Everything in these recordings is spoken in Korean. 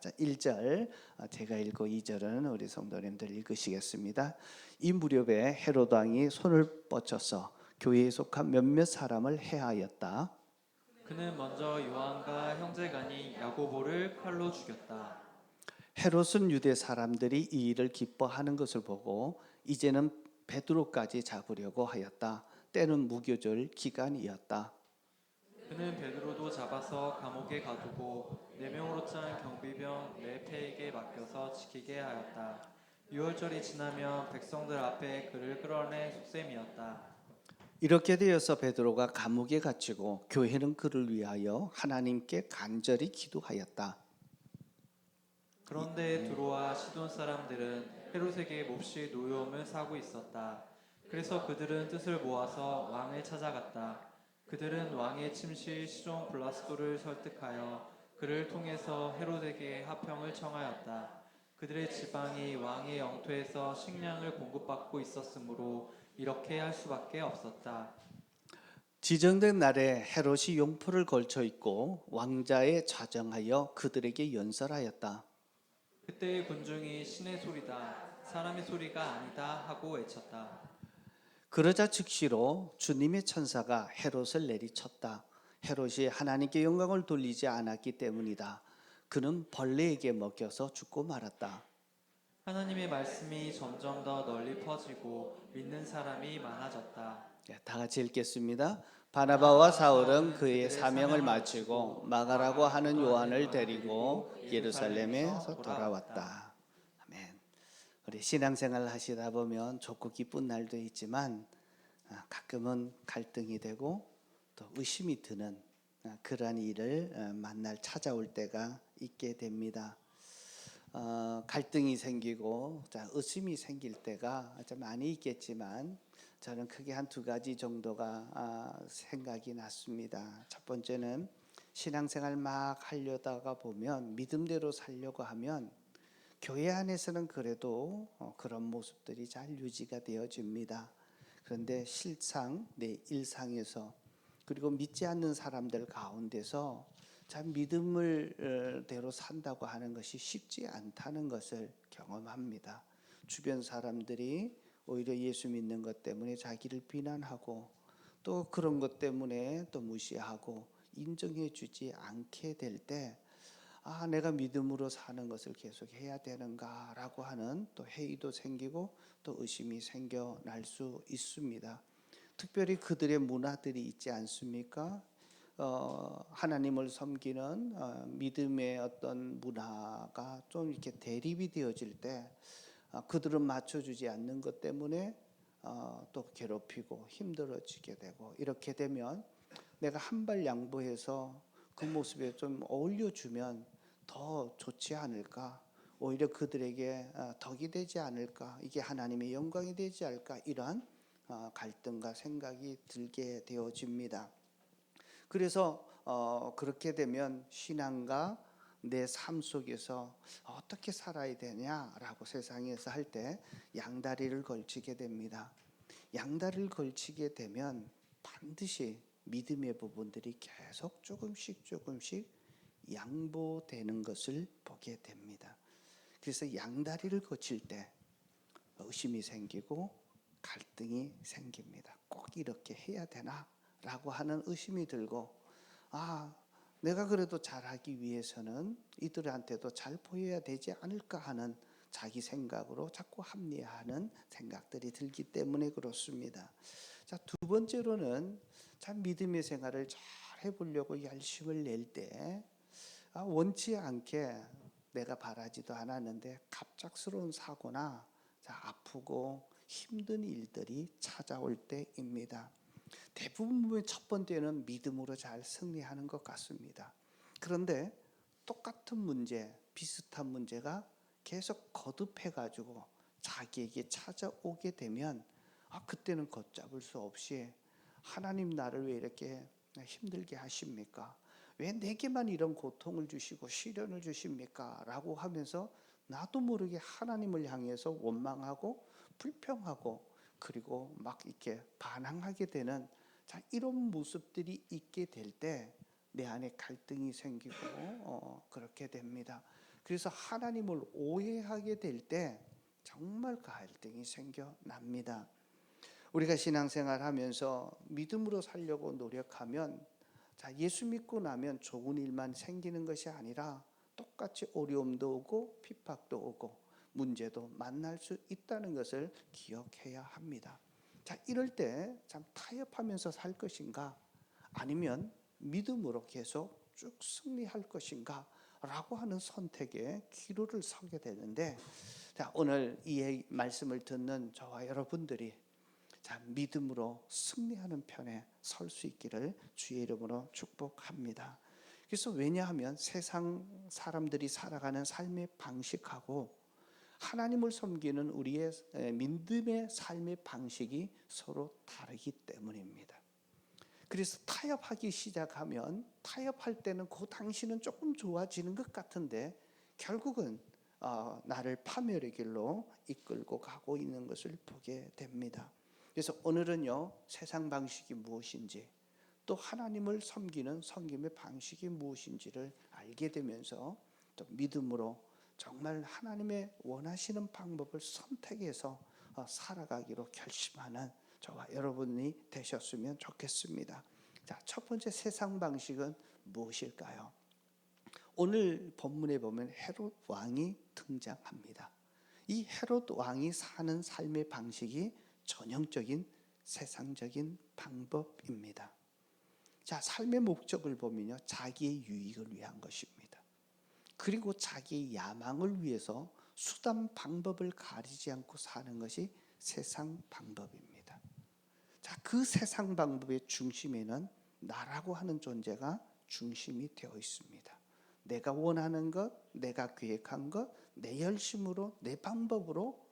자, 1절 제가 읽고 2절은 우리 성도님들 읽으시겠습니다. 이 무렵에 헤롯 왕이 손을 뻗쳐서 교회에 속한 몇몇 사람을 해하였다. 그는 먼저 요한과 형제간이 야고보를 칼로 죽였다. 헤롯은 유대 사람들이 이 일을 기뻐하는 것을 보고 이제는 베드로까지 잡으려고 하였다. 때는 무교절 기간이었다. 그는 베드로도 잡아서 감옥에 가두고 4명으로 짠 경비병 레페에게 맡겨서 지키게 하였다. 유월절이 지나면 백성들 앞에 그를 끌어내 속셈이었다. 이렇게 되어서 베드로가 감옥에 갇히고 교회는 그를 위하여 하나님께 간절히 기도하였다. 그런데 두로와 시돈 사람들은 헤롯에게 몹시 노여움을 사고 있었다. 그래서 그들은 뜻을 모아서 왕을 찾아갔다. 그들은 왕의 침시 시종 블라스도를 설득하여 그를 통해서 헤롯에게 합평을 청하였다. 그들의 지방이 왕의 영토에서 식량을 공급받고 있었으므로 이렇게 할 수밖에 없었다. 지정된 날에 헤롯이 용포를 걸쳐 입고 왕자에 좌정하여 그들에게 연설하였다. 그때의 군중이 신의 소리다, 사람의 소리가 아니다 하고 외쳤다. 그러자 즉시로 주님의 천사가 헤롯을 내리쳤다. 헤롯이 하나님께 영광을 돌리지 않았기 때문이다. 그는 벌레에게 먹혀서 죽고 말았다. 하나님의 말씀이 점점 더 널리 퍼지고 믿는 사람이 많아졌다. 다 같이 읽겠습니다. 바나바와 사울은 그의 사명을 마치고 마가라고 하는 요한을 데리고 예루살렘에서 돌아왔다. 아멘. 우리 신앙생활 하시다 보면 좋고 기쁜 날도 있지만 가끔은 갈등이 되고 또 의심이 드는 그러한 일을 만날 찾아올 때가 있게 됩니다. 갈등이 생기고 의심이 생길 때가 많이 있겠지만 저는 크게 한 두 가지 정도가 생각이 났습니다. 첫 번째는 신앙생활 막 하려다가 보면 믿음대로 살려고 하면 교회 안에서는 그래도 그런 모습들이 잘 유지가 되어집니다. 그런데 실상 내 일상에서 그리고 믿지 않는 사람들 가운데서 참 믿음을 대로 산다고 하는 것이 쉽지 않다는 것을 경험합니다. 주변 사람들이 오히려 예수 믿는 것 때문에 자기를 비난하고 또 그런 것 때문에 또 무시하고 인정해 주지 않게 될 때 내가 믿음으로 사는 것을 계속 해야 되는가라고 하는 또 회의도 생기고 또 의심이 생겨날 수 있습니다. 특별히 그들의 문화들이 있지 않습니까? 하나님을 섬기는 믿음의 어떤 문화가 좀 이렇게 대립이 되어질 때 그들은 맞춰주지 않는 것 때문에 또 괴롭히고 힘들어지게 되고 이렇게 되면 내가 한 발 양보해서 그 모습에 좀 어울려주면 더 좋지 않을까? 오히려 그들에게 덕이 되지 않을까? 이게 하나님의 영광이 되지 않을까? 이러한 갈등과 생각이 들게 되어집니다. 그래서 그렇게 되면 신앙과 내 삶 속에서 어떻게 살아야 되냐라고 세상에서 할 때 양다리를 걸치게 됩니다. 양다리를 걸치게 되면 반드시 믿음의 부분들이 계속 조금씩 양보되는 것을 보게 됩니다. 그래서 양다리를 거칠 때 의심이 생기고 갈등이 생깁니다. 꼭 이렇게 해야 되나? 라고 하는 의심이 들고 내가 그래도 잘하기 위해서는 이들한테도 잘 보여야 되지 않을까 하는 자기 생각으로 자꾸 합리화하는 생각들이 들기 때문에 그렇습니다. 자, 두 번째로는 참 믿음의 생활을 잘 해보려고 열심을 낼 때 원치 않게 내가 바라지도 않았는데 갑작스러운 사고나 아프고 힘든 일들이 찾아올 때입니다. 대부분의 첫 번째는 믿음으로 잘 승리하는 것 같습니다. 그런데 똑같은 문제, 비슷한 문제가 계속 거듭해가지고 자기에게 찾아오게 되면 그때는 걷잡을 수 없이 하나님 나를 왜 이렇게 힘들게 하십니까? 왜 내게만 이런 고통을 주시고 시련을 주십니까? 라고 하면서 나도 모르게 하나님을 향해서 원망하고 불평하고 그리고 막 이렇게 반항하게 되는 이런 모습들이 있게 될 때 내 안에 갈등이 생기고 그렇게 됩니다. 그래서 하나님을 오해하게 될 때 정말 갈등이 생겨납니다. 우리가 신앙생활하면서 믿음으로 살려고 노력하면 예수 믿고 나면 좋은 일만 생기는 것이 아니라 똑같이 어려움도 오고 핍박도 오고 문제도 만날 수 있다는 것을 기억해야 합니다. 이럴 때 참 타협하면서 살 것인가 아니면 믿음으로 계속 쭉 승리할 것인가 라고 하는 선택의 기로를 서게 되는데, 오늘 이 말씀을 듣는 저와 여러분들이 믿음으로 승리하는 편에 설 수 있기를 주의 이름으로 축복합니다. 그래서 왜냐하면 세상 사람들이 살아가는 삶의 방식하고 하나님을 섬기는 우리의 믿음의 삶의 방식이 서로 다르기 때문입니다. 그래서 타협하기 시작하면 타협할 때는 그 당시는 조금 좋아지는 것 같은데 결국은 나를 파멸의 길로 이끌고 가고 있는 것을 보게 됩니다. 그래서 오늘은요, 세상 방식이 무엇인지 또 하나님을 섬기는 섬김의 방식이 무엇인지를 알게 되면서 또 믿음으로 정말 하나님의 원하시는 방법을 선택해서 살아가기로 결심하는 저와 여러분이 되셨으면 좋겠습니다. 첫 번째 세상 방식은 무엇일까요? 오늘 본문에 보면 헤롯 왕이 등장합니다. 이 헤롯 왕이 사는 삶의 방식이 전형적인 세상적인 방법입니다. 삶의 목적을 보면요, 자기의 유익을 위한 것입니다. 그리고 자기의 야망을 위해서 수단 방법을 가리지 않고 사는 것이 세상 방법입니다. 그 세상 방법의 중심에는 나라고 하는 존재가 중심이 되어 있습니다. 내가 원하는 것, 내가 계획한 것, 내 열심으로, 내 방법으로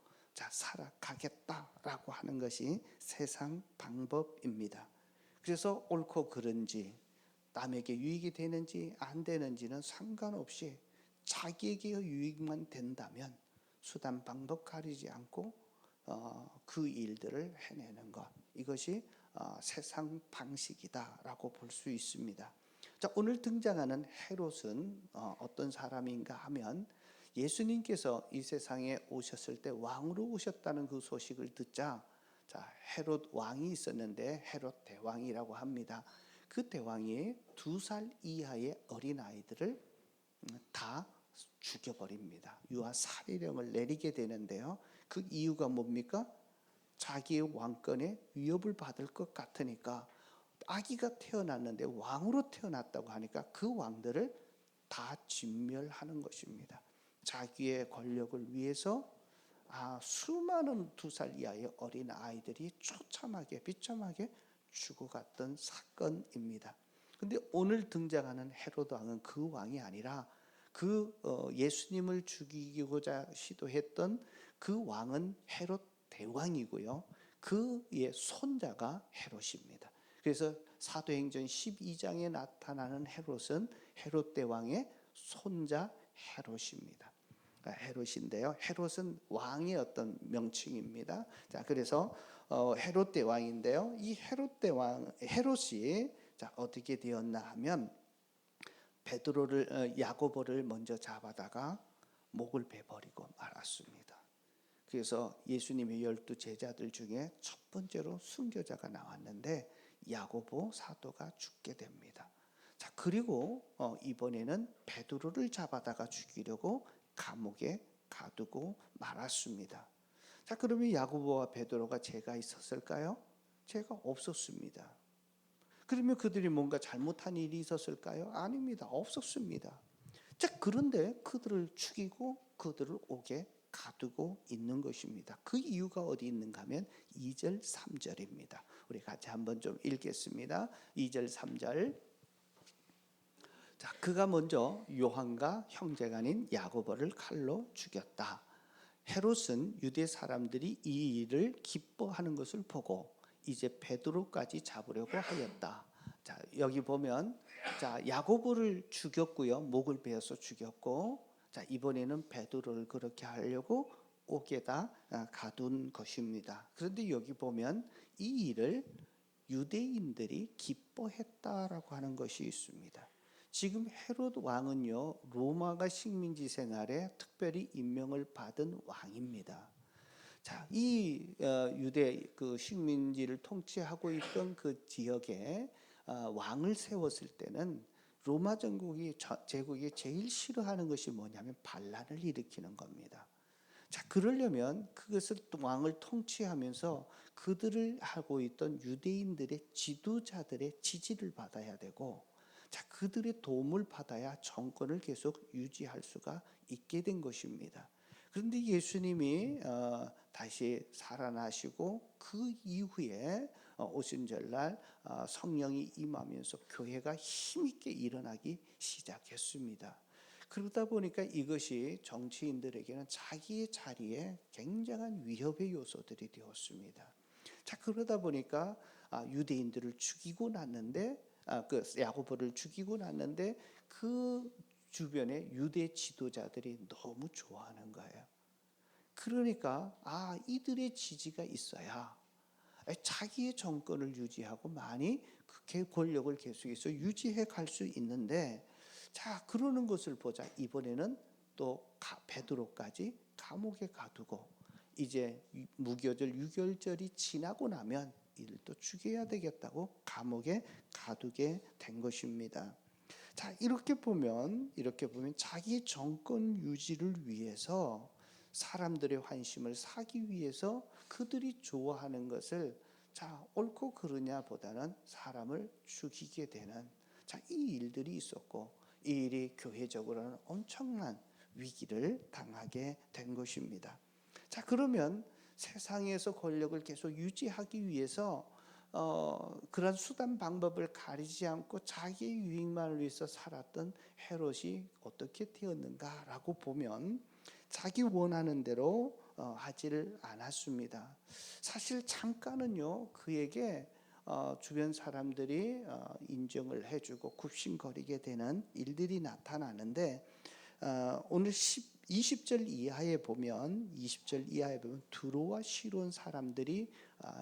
살아가겠다라고 하는 것이 세상 방법입니다. 그래서 옳고 그른지, 남에게 유익이 되는지 안 되는지는 상관없이 자기에게 유익만 된다면 수단 방법 가리지 않고 그 일들을 해내는 것, 이것이 세상 방식이다라고 볼 수 있습니다. 오늘 등장하는 헤롯은 어떤 사람인가 하면 예수님께서 이 세상에 오셨을 때 왕으로 오셨다는 그 소식을 듣자 헤롯 왕이 있었는데 헤롯 대왕이라고 합니다. 그 대왕이 2살 이하의 어린아이들을 다 죽여버립니다. 유아 살해령을 내리게 되는데요. 그 이유가 뭡니까? 자기의 왕권에 위협을 받을 것 같으니까 아기가 태어났는데 왕으로 태어났다고 하니까 그 왕들을 다 진멸하는 것입니다. 자기의 권력을 위해서 수많은 2살 이하의 어린 아이들이 처참하게 비참하게 죽어갔던 사건입니다. 그런데 오늘 등장하는 헤롯 왕은 그 왕이 아니라 그 예수님을 죽이고자 시도했던 그 왕은 헤롯 대왕이고요. 그의 손자가 헤롯입니다. 그래서 사도행전 12장에 나타나는 헤롯은 헤롯 대왕의 손자 헤롯입니다. 헤롯인데요. 헤롯은 왕의 어떤 명칭입니다. 그래서 헤롯 대왕인데요. 이 헤롯 대왕 헤롯이 어떻게 되었나 하면 야고보를 먼저 잡아다가 목을 베버리고 말았습니다. 그래서 예수님의 12 제자들 중에 첫 번째로 순교자가 나왔는데 야고보 사도가 죽게 됩니다. 그리고 이번에는 베드로를 잡아다가 죽이려고 감옥에 가두고 말았습니다. 그러면 야고보와 베드로가 죄가 있었을까요? 죄가 없었습니다. 그러면 그들이 뭔가 잘못한 일이 있었을까요? 아닙니다. 없었습니다. 그런데 그들을 죽이고 그들을 옥에 가두고 있는 것입니다. 그 이유가 어디 있는가 하면 2절 3절입니다. 우리 같이 한번 좀 읽겠습니다. 2절 3절. 그가 먼저 요한과 형제가 아닌 야고보를 칼로 죽였다. 헤롯은 유대 사람들이 이 일을 기뻐하는 것을 보고 이제 베드로까지 잡으려고 하였다. 여기 보면 야고보를 죽였고요. 목을 베어서 죽였고 이번에는 베드로를 그렇게 하려고 옥에다 가둔 것입니다. 그런데 여기 보면 이 일을 유대인들이 기뻐했다라고 하는 것이 있습니다. 지금 헤롯 왕은요, 로마가 식민지 생활에 특별히 임명을 받은 왕입니다. 자, 이 유대 그 식민지를 통치하고 있던 그 지역에 왕을 세웠을 때는 로마 제국이 제일 싫어하는 것이 뭐냐면 반란을 일으키는 겁니다. 자, 그러려면 그것을 왕을 통치하면서 그들을 하고 있던 유대인들의 지도자들의 지지를 받아야 되고, 자, 그들의 도움을 받아야 정권을 계속 유지할 수가 있게 된 것입니다. 그런데 예수님이 다시 살아나시고 그 이후에 오순절날 성령이 임하면서 교회가 힘있게 일어나기 시작했습니다. 그러다 보니까 이것이 정치인들에게는 자기의 자리에 굉장한 위협의 요소들이 되었습니다. 자, 그러다 보니까 유대인들을 죽이고 났는데, 그 야고보를 죽이고 났는데 그 주변에 유대 지도자들이 너무 좋아하는 거예요. 그러니까 이들의 지지가 있어야 자기의 정권을 유지하고 많이 그 권력을 계속해서 유지해 갈 수 있는데, 자, 그러는 것을 보자. 이번에는 또 베드로까지 감옥에 가두고, 이제 무교절 유월절이 지나고 나면 이를 또 죽여야 되겠다고 감옥에 가두게 된 것입니다. 자, 이렇게 보면 자기 정권 유지를 위해서 사람들의 환심을 사기 위해서 그들이 좋아하는 것을, 자, 옳고 그르냐 보다는 사람을 죽이게 되는, 자, 이 일들이 있었고, 이 일이 교회적으로는 엄청난 위기를 당하게 된 것입니다. 자, 그러면 세상에서 권력을 계속 유지하기 위해서 그런 수단 방법을 가리지 않고 자기의 유익만을 위해서 살았던 헤롯이 어떻게 되었는가라고 보면 자기 원하는 대로 하지를 않았습니다. 사실 잠깐은요, 그에게 주변 사람들이 인정을 해주고 굽신거리게 되는 일들이 나타나는데, 오늘 20절 이하에 보면 두로와 시돈 사람들이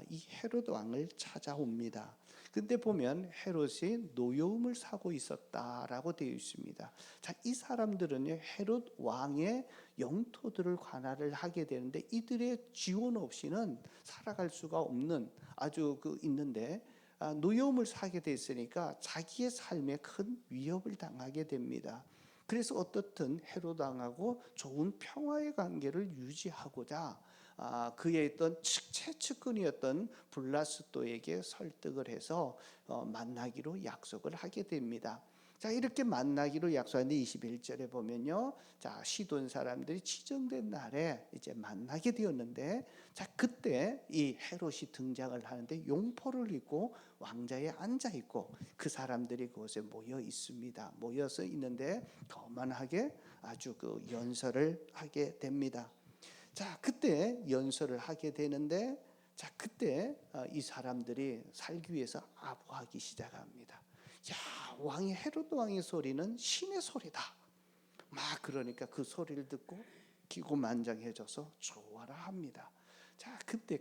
이 헤롯 왕을 찾아옵니다. 근데 보면 헤롯이 노여움을 사고 있었다라고 되어 있습니다. 자, 이 사람들은 헤롯 왕의 영토들을 관할을 하게 되는데, 이들의 지원 없이는 살아갈 수가 없는 아주 있는데, 노여움을 사게 됐으니까 자기의 삶에 큰 위협을 당하게 됩니다. 그래서 어떻든 헤롯 왕하고 좋은 평화의 관계를 유지하고자 그의 있던 최측근이었던 블라스도에게 설득을 해서 만나기로 약속을 하게 됩니다. 자, 이렇게 만나기로 약속하는데 21절에 보면요, 자, 시돈 사람들이 지정된 날에 이제 만나게 되었는데, 자, 그때 이 헤롯이 등장을 하는데 용포를 입고 왕자에 앉아 있고 그 사람들이 그곳에 모여 있습니다. 모여서 있는데 거만하게 아주 연설을 하게 됩니다. 자, 그때 연설을 하게 되는데, 자, 그때 이 사람들이 살기 위해서 아부하기 시작합니다. 야, 헤롯 왕의 소리는 신의 소리다. 막 그러니까 그 소리를 듣고 기고만장해져서 좋아라 합니다. 자, 그때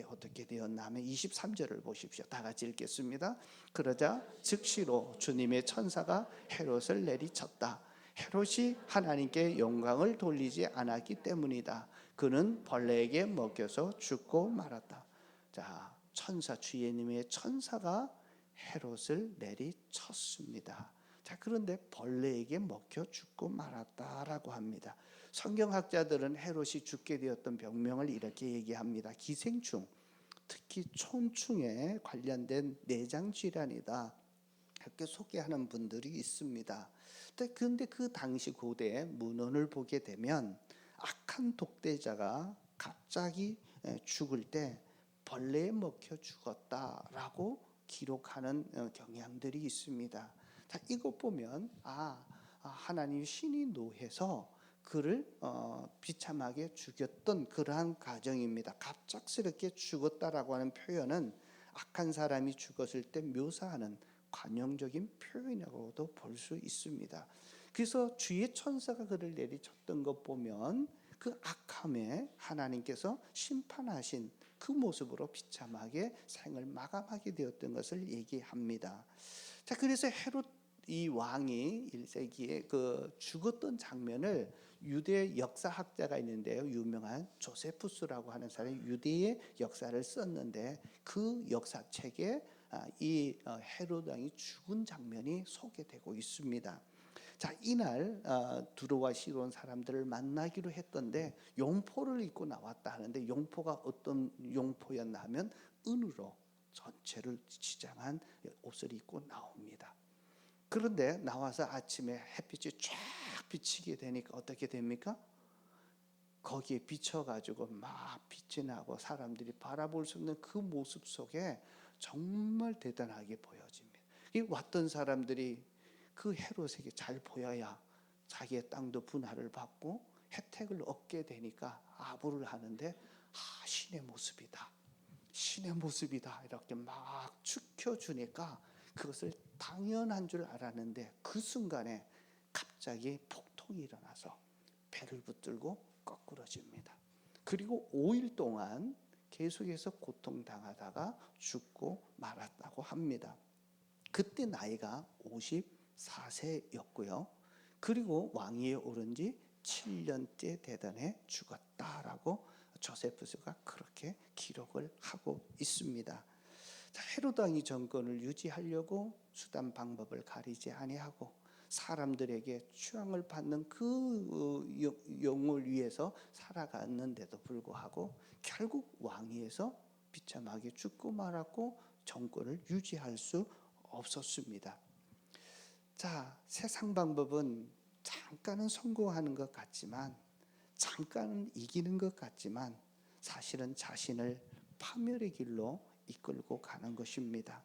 어떻게 되었냐면 23절을 보십시오. 다 같이 읽겠습니다. 그러자 즉시로 주님의 천사가 헤롯을 내리쳤다. 헤롯이 하나님께 영광을 돌리지 않았기 때문이다. 그는 벌레에게 먹혀서 죽고 말았다. 자, 주님의 천사가 헤롯을 내리쳤습니다. 자, 그런데 벌레에게 먹혀 죽고 말았다라고 합니다. 성경학자들은 헤롯이 죽게 되었던 병명을 이렇게 얘기합니다. 기생충, 특히 촌충에 관련된 내장 질환이다, 이렇게 소개하는 분들이 있습니다. 그런데 그 당시 고대 문헌을 보게 되면 악한 독대자가 갑자기 죽을 때 벌레에 먹혀 죽었다라고 기록하는 경향들이 있습니다. 자, 이것 보면 하나님 신이 노해서 그를 비참하게 죽였던 그러한 가정입니다. 갑작스럽게 죽었다라고 하는 표현은 악한 사람이 죽었을 때 묘사하는 관용적인 표현이라고도 볼 수 있습니다. 그래서 주의 천사가 그를 내리쳤던 것 보면 그 악함에 하나님께서 심판하신 그 모습으로 비참하게 생을 마감하게 되었던 것을 얘기합니다. 자, 그래서 헤롯 이 왕이 1세기에 그 죽었던 장면을 유대 역사학자가 있는데요, 유명한 조세푸스라고 하는 사람이 유대의 역사를 썼는데 그 역사책에 이 헤롯 왕이 죽은 장면이 소개되고 있습니다. 자, 이날 두로와 시돈 사람들을 만나기로 했던데 용포를 입고 나왔다 하는데, 용포가 어떤 용포였나 하면 은으로 전체를 지장한 옷을 입고 나옵니다. 그런데 나와서 아침에 햇빛이 쫙 비치게 되니까 어떻게 됩니까? 거기에 비춰가지고 막 빛이 나고 사람들이 바라볼 수 없는 그 모습 속에 정말 대단하게 보여집니다. 이 왔던 사람들이 그 헤롯에게 잘 보여야 자기의 땅도 분할을 받고 혜택을 얻게 되니까 아부를 하는데, 신의 모습이다, 신의 모습이다 이렇게 막 축혀주니까 그것을 당연한 줄 알았는데, 그 순간에 갑자기 폭통이 일어나서 배를 붙들고 거꾸러집니다. 그리고 5일 동안 계속해서 고통당하다가 죽고 말았다고 합니다. 그때 나이가 54세였고요. 그리고 왕위에 오른 지 7년째 되던 죽었다라고 조세푸스가 그렇게 기록을 하고 있습니다. 헤롯 왕이 정권을 유지하려고 수단 방법을 가리지 아니하고 사람들에게 추앙을 받는 그 영을 위해서 살아갔는데도 불구하고 결국 왕위에서 비참하게 죽고 말았고 정권을 유지할 수 없었습니다. 자, 세상 방법은 잠깐은 성공하는 것 같지만, 잠깐은 이기는 것 같지만 사실은 자신을 파멸의 길로 이끌고 가는 것입니다.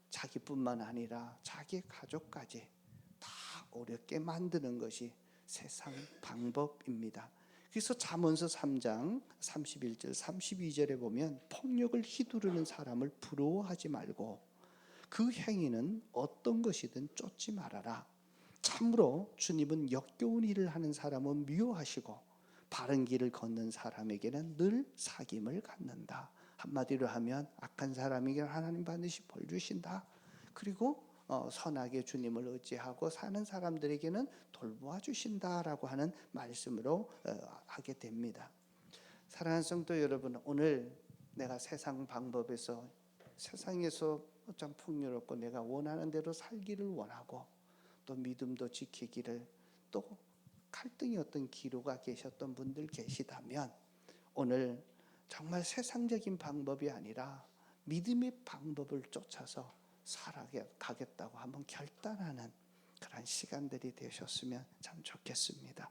자기뿐만 아니라 자기 가족까지 다 어렵게 만드는 것이 세상 방법입니다. 그래서 잠언서 3장 31절 32절에 보면 폭력을 휘두르는 사람을 부러워하지 말고 그 행위는 어떤 것이든 쫓지 말아라. 참으로 주님은 역겨운 일을 하는 사람은 미워하시고 바른 길을 걷는 사람에게는 늘 사귐을 갖는다. 한마디로 하면 악한 사람에게 하나님 반드시 벌 주신다. 그리고 선하게 주님을 의지하고 사는 사람들에게는 돌보아 주신다라고 하는 말씀으로 하게 됩니다. 사랑하는 성도 여러분, 오늘 내가 세상 방법에서 세상에서 참 풍요롭고 내가 원하는 대로 살기를 원하고 또 믿음도 지키기를, 또 갈등이 어떤 기로가 계셨던 분들 계시다면 오늘 정말 세상적인 방법이 아니라 믿음의 방법을 쫓아서 살아가겠다고 한번 결단하는 그런 시간들이 되셨으면 참 좋겠습니다.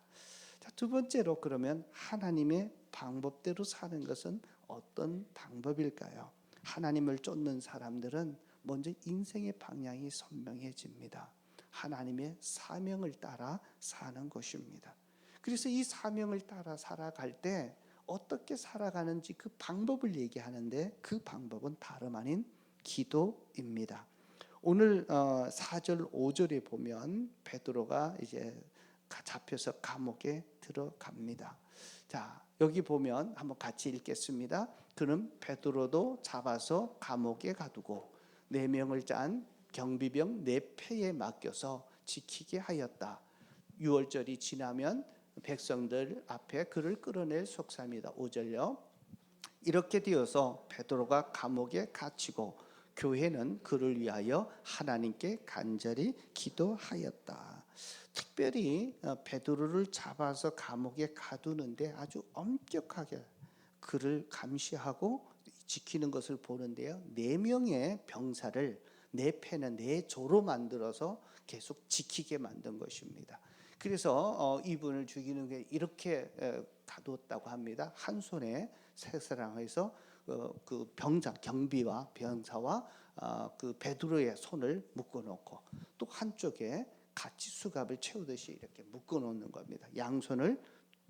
자, 두 번째로, 그러면 하나님의 방법대로 사는 것은 어떤 방법일까요? 하나님을 쫓는 사람들은 먼저 인생의 방향이 선명해집니다. 하나님의 사명을 따라 사는 것입니다. 그래서 이 사명을 따라 살아갈 때 어떻게 살아가는지 그 방법을 얘기하는데, 그 방법은 다름 아닌 기도입니다. 오늘 4절 5절에 보면 베드로가 이제 잡혀서 감옥에 들어갑니다. 자, 여기 보면 한번 같이 읽겠습니다. 그는 베드로도 잡아서 감옥에 가두고 4명을 짠 경비병 4패에 맡겨서 지키게 하였다. 6월절이 지나면 백성들 앞에 그를 끌어낼 속사입니다. 5절요. 이렇게 되어서 베드로가 감옥에 갇히고 교회는 그를 위하여 하나님께 간절히 기도하였다. 특별히 베드로를 잡아서 감옥에 가두는데 아주 엄격하게 그를 감시하고 지키는 것을 보는데요, 4명의 병사를 4패는 4조로 만들어서 계속 지키게 만든 것입니다. 그래서 이분을 죽이는 게 이렇게 가두었다고 합니다. 한 손에 새사랑해서 그 병사, 경비와 병사와 그 베드로의 손을 묶어놓고 또 한쪽에 같이 수갑을 채우듯이 이렇게 묶어놓는 겁니다. 양손을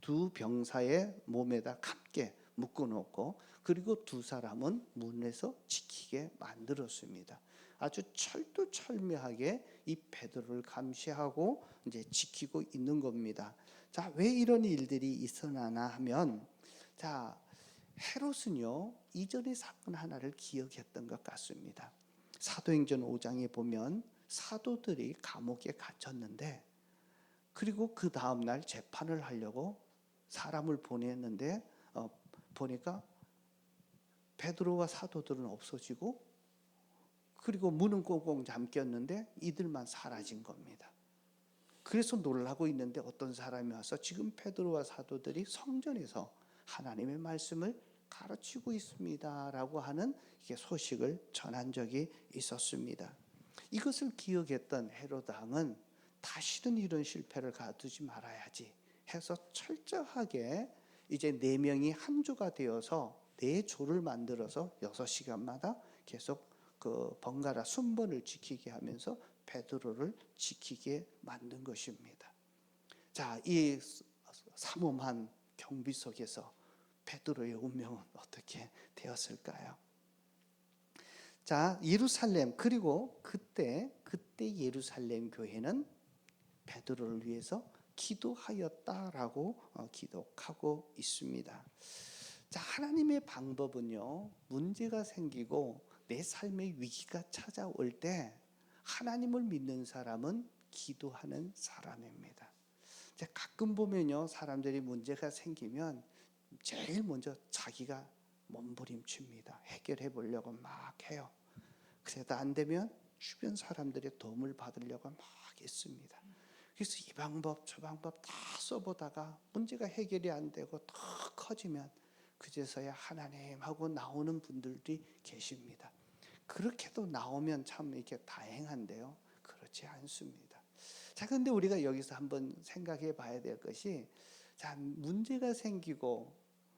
두 병사의 몸에다 함께 묶어놓고, 그리고 두 사람은 문에서 지키게 만들었습니다. 아주 철두철미하게 이 베드로를 감시하고 이제 지키고 있는 겁니다. 자, 왜 이런 일들이 있어나나 하면, 자, 헤롯은요 이전의 사건 하나를 기억했던 것 같습니다. 사도행전 5장에 보면 사도들이 감옥에 갇혔는데, 그리고 그 다음 날 재판을 하려고 사람을 보냈는데 보니까 베드로와 사도들은 없어지고, 그리고 문은 꽁꽁 잠겼는데 이들만 사라진 겁니다. 그래서 놀라고 있는데 어떤 사람이 와서 지금 베드로와 사도들이 성전에서 하나님의 말씀을 가르치고 있습니다라고 하는 소식을 전한 적이 있었습니다. 이것을 기억했던 헤롯 왕은 다시는 이런 실패를 가두지 말아야지 해서 철저하게 이제 네 명이 한 조가 되어서 네 조를 만들어서 6시간마다 계속 그 번갈아 순번을 지키게 하면서 베드로를 지키게 만든 것입니다. 자, 이 삼엄한 경비 속에서 베드로의 운명은 어떻게 되었을까요? 자, 예루살렘, 그리고 그때 예루살렘 교회는 베드로를 위해서 기도하였다라고 기록하고 있습니다. 자, 하나님의 방법은요, 문제가 생기고 내 삶의 위기가 찾아올 때 하나님을 믿는 사람은 기도하는 사람입니다. 가끔 보면요, 사람들이 문제가 생기면 제일 먼저 자기가 몸부림칩니다. 해결해 보려고 막 해요. 그래도 안 되면 주변 사람들의 도움을 받으려고 막 했습니다. 그래서 이 방법 저 방법 다 써보다가 문제가 해결이 안 되고 더 커지면 그제서야 하나님 하고 나오는 분들이 계십니다. 그렇게도 나오면 참 이렇게 다행한데요, 그렇지 않습니다. 자, 그런데 우리가 여기서 한번 생각해 봐야 될 것이, 자, 문제가 생기고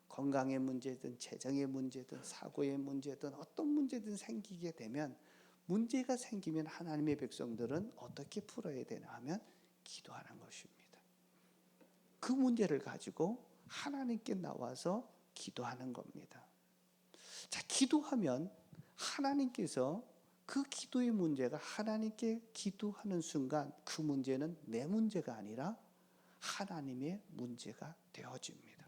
건강의 문제든 재정의 문제든 사고의 문제든 어떤 문제든 생기게 되면, 문제가 생기면 하나님의 백성들은 어떻게 풀어야 되나 하면 기도하는 것입니다. 그 문제를 가지고 하나님께 나와서 기도하는 겁니다. 자, 기도하면 하나님께서 그 기도의 문제가 하나님께 기도하는 순간 그 문제는 내 문제가 아니라 하나님의 문제가 되어집니다.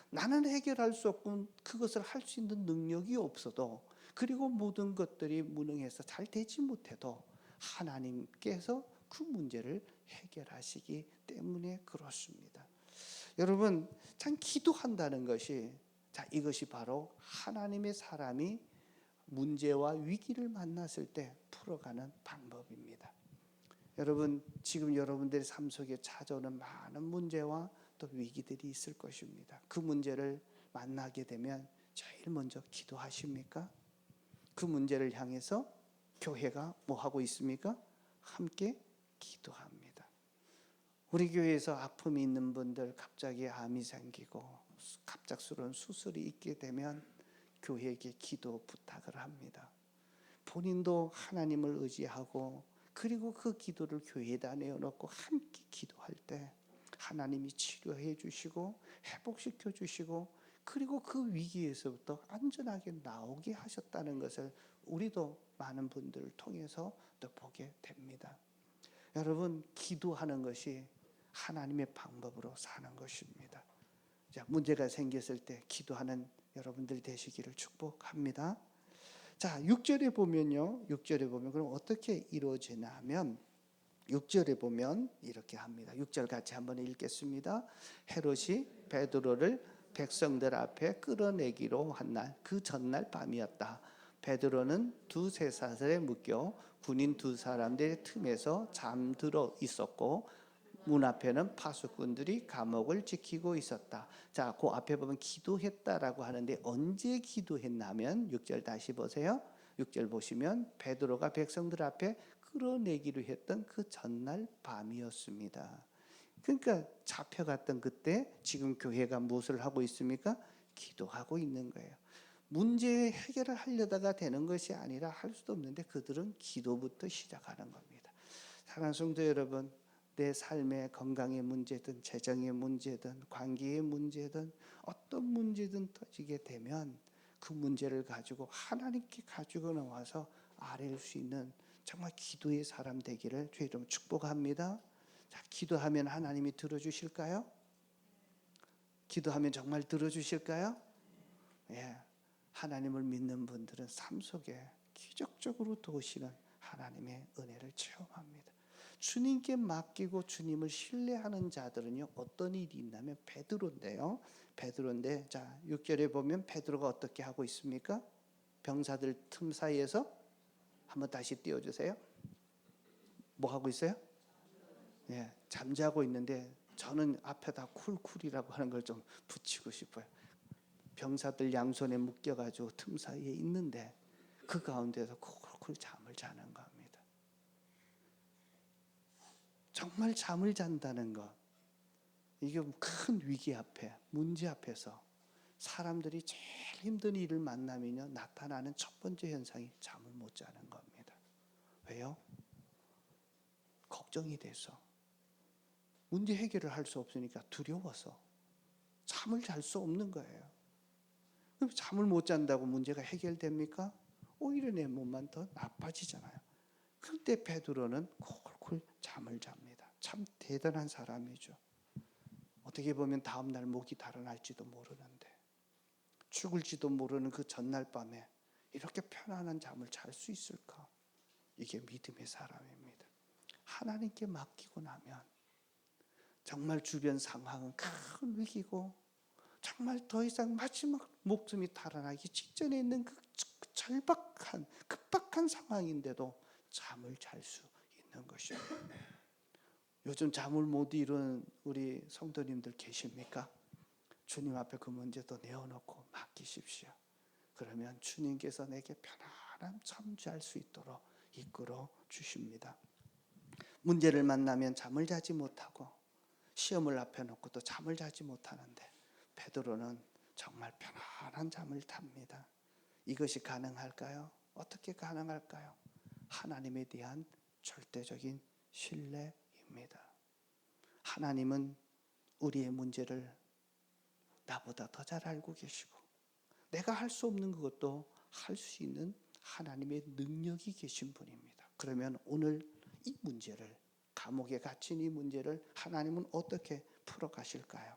나는 해결할 수 없고 그것을 할 수 있는 능력이 없어도, 그리고 모든 것들이 무능해서 잘 되지 못해도 하나님께서 그 문제를 해결하시기 때문에 그렇습니다. 여러분, 참 기도한다는 것이, 자, 이것이 바로 하나님의 사람이 문제와 위기를 만났을 때 풀어가는 방법입니다. 여러분, 지금 여러분들의 삶 속에 찾아오는 많은 문제와 또 위기들이 있을 것입니다. 그 문제를 만나게 되면 제일 먼저 기도하십니까? 그 문제를 향해서 교회가 뭐 하고 있습니까? 함께 기도합니다. 우리 교회에서 아픔이 있는 분들, 갑자기 암이 생기고 갑작스러운 수술이 있게 되면 교회에게 기도 부탁을 합니다. 본인도 하나님을 의지하고, 그리고 그 기도를 교회에다 내어놓고 함께 기도할 때 하나님이 치료해 주시고 회복시켜 주시고, 그리고 그 위기에서부터 안전하게 나오게 하셨다는 것을 우리도 많은 분들을 통해서 또 보게 됩니다. 여러분, 기도하는 것이 하나님의 방법으로 사는 것입니다. 자, 문제가 생겼을 때 기도하는 여러분들 되시기를 축복합니다. 자, 6절에 보면요, 6절에 보면 그럼 어떻게 이루어지나 하면 6절에 보면 이렇게 합니다. 6절 같이 한번 읽겠습니다. 헤롯이 베드로를 백성들 앞에 끌어내기로 한 날, 그 전날 밤이었다. 베드로는 두 쇠사슬에 묶여 군인 두 사람들의 틈에서 잠들어 있었고, 문 앞에는 파수꾼들이 감옥을 지키고 있었다. 자, 그 앞에 보면 기도했다라고 하는데 언제 기도했냐면 6절 다시 보세요. 6절 보시면 베드로가 백성들 앞에 끌어내기로 했던 그 전날 밤이었습니다. 그러니까 잡혀갔던 그때 지금 교회가 무엇을 하고 있습니까? 기도하고 있는 거예요. 문제 해결을 하려다가 되는 것이 아니라 할 수도 없는데 그들은 기도부터 시작하는 겁니다. 사랑하는 성도 여러분, 내 삶의 건강의 문제든 재정의 문제든 관계의 문제든 어떤 문제든 터지게 되면 그 문제를 가지고 하나님께 가지고 나와서 아뢰일 수 있는 정말 기도의 사람 되기를 주의 이름으로 축복합니다. 자, 기도하면 하나님이 들어주실까요? 기도하면 정말 들어주실까요? 예, 하나님을 믿는 분들은 삶 속에 기적적으로 도우시는 하나님의 은혜를 체험합니다. 주님께 맡기고 주님을 신뢰하는 자들은요, 어떤 일이 있냐면 베드로인데요. 베드로인데, 자 6절에 보면 베드로가 어떻게 하고 있습니까? 병사들 틈 사이에서 한번 다시 띄워주세요. 뭐 하고 있어요? 예, 잠자고 있는데 저는 앞에다 쿨쿨이라고 하는 걸 좀 붙이고 싶어요. 병사들 양손에 묶여가지고 틈 사이에 있는데 그 가운데서 쿨쿨 잠을 자는 겁니다. 정말 잠을 잔다는 것, 이게 큰 위기 앞에, 문제 앞에서 사람들이 제일 힘든 일을 만나면요, 나타나는 첫 번째 현상이 잠을 못 자는 겁니다. 왜요? 걱정이 돼서, 문제 해결을 할 수 없으니까 두려워서 잠을 잘 수 없는 거예요. 그럼 잠을 못 잔다고 문제가 해결됩니까? 오히려 내 몸만 더 나빠지잖아요. 그때 베드로는 콜콜 잠을 잡니다. 참 대단한 사람이죠. 어떻게 보면 다음 날 목이 달아날지도 모르는데, 죽을지도 모르는 그 전날 밤에 이렇게 편안한 잠을 잘 수 있을까? 이게 믿음의 사람입니다. 하나님께 맡기고 나면 정말 주변 상황은 큰 위기고, 정말 더 이상 마지막 목숨이 달아나기 직전에 있는 그 절박한 급박한 상황인데도 잠을 잘 수 있는 것입니다. 요즘 잠을 못 이루는 우리 성도님들 계십니까? 주님 앞에 그 문제도 내어놓고 맡기십시오. 그러면 주님께서 내게 편안한 잠 잘 수 있도록 이끌어 주십니다. 문제를 만나면 잠을 자지 못하고 시험을 앞에 놓고 또 잠을 자지 못하는데 베드로는 정말 편안한 잠을 탑니다. 이것이 가능할까요? 어떻게 가능할까요? 하나님에 대한 절대적인 신뢰입니다. 하나님은 우리의 문제를 나보다 더 잘 알고 계시고, 내가 할 수 없는 그것도 할 수 있는 하나님의 능력이 계신 분입니다. 그러면 오늘 이 문제를, 감옥에 갇힌 이 문제를 하나님은 어떻게 풀어가실까요?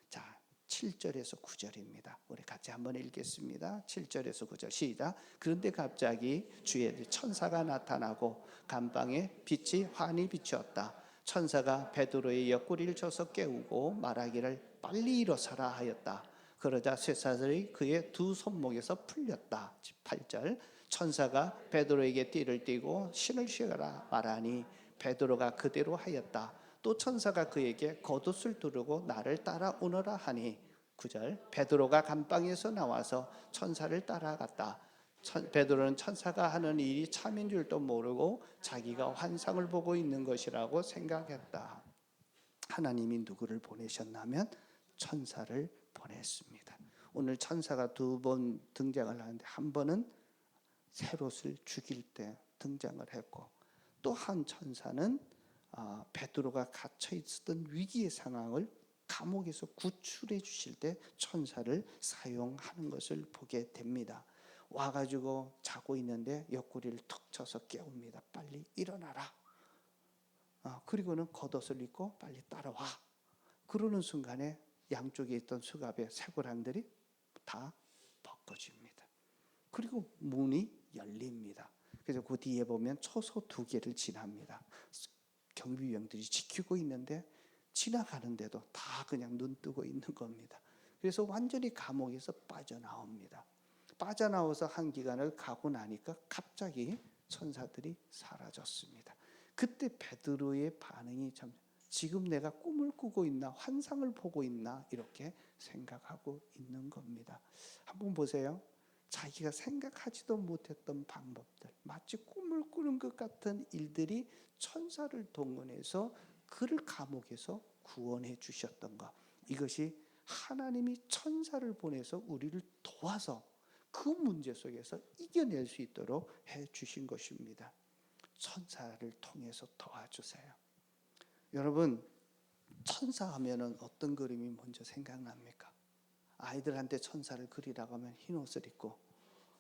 자, 7절에서 9절입니다. 우리 같이 한번 읽겠습니다. 7절에서 9절 시작. 그런데 갑자기 주의 천사가 나타나고 감방에 빛이 환히 비추었다. 천사가 베드로의 옆구리를 쳐서 깨우고 말하기를 빨리 일어서라 하였다. 그러자 쇠사슬이 그의 두 손목에서 풀렸다. 8절. 천사가 베드로에게 띠를 띠고 신을 쉬어라 말하니 베드로가 그대로 하였다. 또 천사가 그에게 겉옷을 두르고 나를 따라오너라 하니 9절. 베드로가 감방에서 나와서 천사를 따라갔다. 베드로는 천사가 하는 일이 참인 줄도 모르고 자기가 환상을 보고 있는 것이라고 생각했다. 하나님이 누구를 보내셨냐면 천사를 보냈습니다. 오늘 천사가 두 번 등장을 하는데, 한 번은 헤롯을 죽일 때 등장을 했고, 또 한 천사는 베드로가 갇혀 있었던 위기의 상황을 감옥에서 구출해 주실 때 천사를 사용하는 것을 보게 됩니다. 와가지고 자고 있는데 옆구리를 툭 쳐서 깨웁니다. 빨리 일어나라. 그리고는 겉옷을 입고 빨리 따라와. 그러는 순간에 양쪽에 있던 수갑의 쇠고랑들이 다 벗겨집니다. 그리고 문이 열립니다. 그래서 그 뒤에 보면 초소 2개를 지납니다. 경비병들이 지키고 있는데 지나가는데도 다 그냥 눈 뜨고 있는 겁니다. 그래서 완전히 감옥에서 빠져나옵니다. 빠져나와서 한 기간을 가고 나니까 갑자기 천사들이 사라졌습니다. 그때 베드로의 반응이 참, 지금 내가 꿈을 꾸고 있나 환상을 보고 있나 이렇게 생각하고 있는 겁니다. 한번 보세요. 자기가 생각하지도 못했던 방법들, 마치 꿈을 꾸는 것 같은 일들이 천사를 동원해서 그를 감옥에서 구원해 주셨던 것, 이것이 하나님이 천사를 보내서 우리를 도와서 그 문제 속에서 이겨낼 수 있도록 해 주신 것입니다. 천사를 통해서 도와주세요. 여러분, 천사 하면은 어떤 그림이 먼저 생각납니까? 아이들한테 천사를 그리라고 하면 흰 옷을 입고,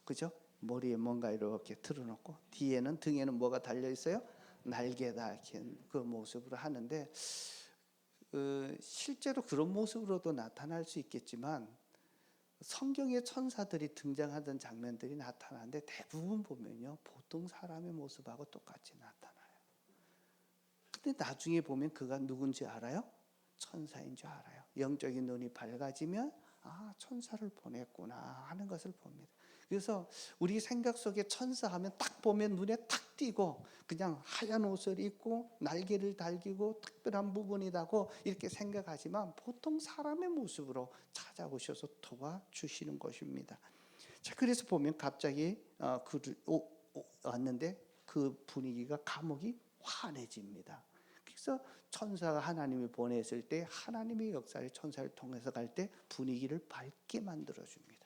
그죠? 머리에 뭔가 이렇게 틀어놓고 뒤에는, 등에는 뭐가 달려 있어요? 날개 달린 그 모습으로 하는데, 실제로 그런 모습으로도 나타날 수 있겠지만 성경의 천사들이 등장하던 장면들이 나타나는데 대부분 보면요 보통 사람의 모습하고 똑같이 나타나요. 근데 나중에 보면 그가 누군지 알아요? 천사인 줄 알아요. 영적인 눈이 밝아지면 아 천사를 보냈구나 하는 것을 봅니다. 그래서 우리 생각 속에 천사하면 딱 보면 눈에 탁 띄고 그냥 하얀 옷을 입고 날개를 달기고 특별한 부분이라고 이렇게 생각하지만 보통 사람의 모습으로 찾아오셔서 도와주시는 것입니다. 자, 그래서 보면 갑자기 왔는데 그 분위기가 감옥이 환해집니다. 그래서 천사가 하나님이 보냈을 때 하나님의 역사를 천사를 통해서 갈 때 분위기를 밝게 만들어줍니다.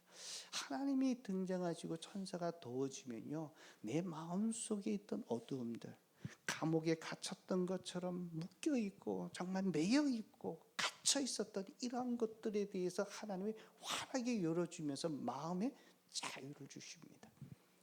하나님이 등장하시고 천사가 도와주면요 내 마음속에 있던 어두움들 감옥에 갇혔던 것처럼 묶여 있고 정말 매여 있고 갇혀 있었던 이러한 것들에 대해서 하나님이 환하게 열어주면서 마음에 자유를 주십니다.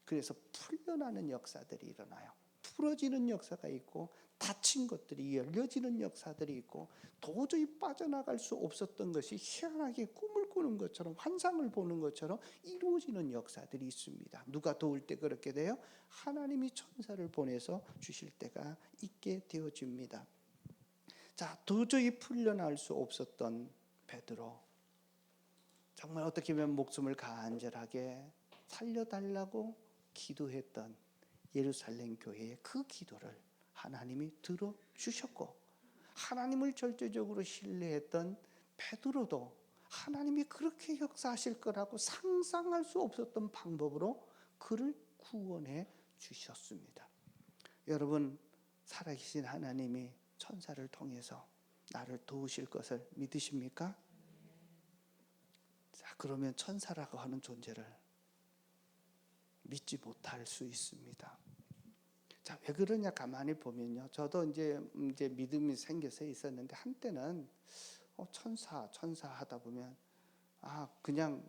그래서 풀려나는 역사들이 일어나요. 풀어지는 역사가 있고 닫힌 것들이 열려지는 역사들이 있고 도저히 빠져나갈 수 없었던 것이 희한하게 꿈을 꾸는 것처럼 환상을 보는 것처럼 이루어지는 역사들이 있습니다. 누가 도울 때 그렇게 돼요? 하나님이 천사를 보내서 주실 때가 있게 되어집니다. 자, 도저히 풀려날 수 없었던 베드로, 정말 어떻게 보면 목숨을 간절하게 살려달라고 기도했던 예루살렘 교회의 그 기도를 하나님이 들어주셨고 하나님을 절대적으로 신뢰했던 베드로도 하나님이 그렇게 역사하실 거라고 상상할 수 없었던 방법으로 그를 구원해 주셨습니다. 여러분 살아계신 하나님이 천사를 통해서 나를 도우실 것을 믿으십니까? 자, 그러면 천사라고 하는 존재를 믿지 못할 수 있습니다. 자, 왜 그러냐 가만히 보면요. 저도 이제 믿음이 생겨서 있었는데 한때는 천사 하다 보면 그냥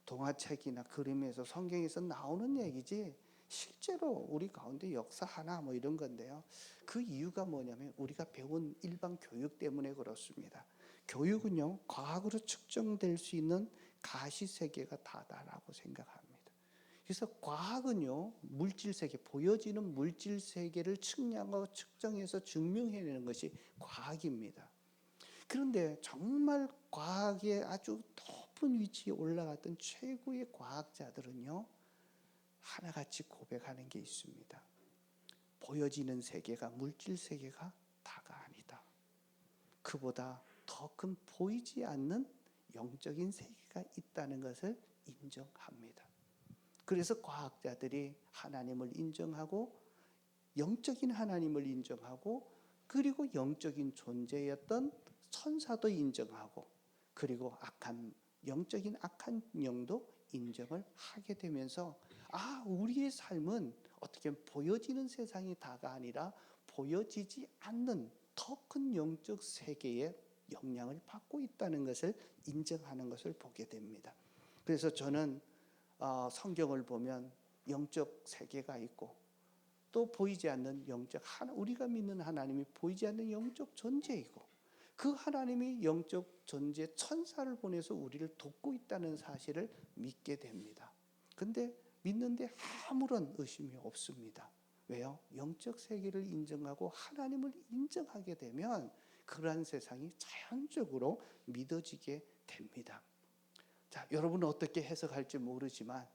동화책이나 그림에서 성경에서 나오는 얘기지 실제로 우리 가운데 역사하나 뭐 이런 건데요. 그 이유가 뭐냐면 우리가 배운 일반 교육 때문에 그렇습니다. 교육은요 과학으로 측정될 수 있는 가시세계가 다다라고 생각합니다. 그래서 과학은요 물질세계, 보여지는 물질세계를 측량하고 측정해서 증명해내는 것이 과학입니다. 그런데 정말 과학의 아주 높은 위치에 올라갔던 최고의 과학자들은요 하나같이 고백하는 게 있습니다. 보여지는 세계가 물질 세계가 다가 아니다. 그보다 더 큰 보이지 않는 영적인 세계가 있다는 것을 인정합니다. 그래서 과학자들이 하나님을 인정하고 영적인 하나님을 인정하고 그리고 영적인 존재였던 천사도 인정하고 그리고 영적인 악한 영도 인정을 하게 되면서 우리의 삶은 어떻게 보여지는 세상이 다가 아니라 보여지지 않는 더 큰 영적 세계의 영향을 받고 있다는 것을 인정하는 것을 보게 됩니다. 그래서 저는 성경을 보면 영적 세계가 있고 또 보이지 않는 영적 우리가 믿는 하나님이 보이지 않는 영적 존재이고 그 하나님이 영적 존재 천사를 보내서 우리를 돕고 있다는 사실을 믿게 됩니다. 근데 믿는데 아무런 의심이 없습니다. 왜요? 영적 세계를 인정하고 하나님을 인정하게 되면 그러한 세상이 자연적으로 믿어지게 됩니다. 자, 여러분은 어떻게 해석할지 모르지만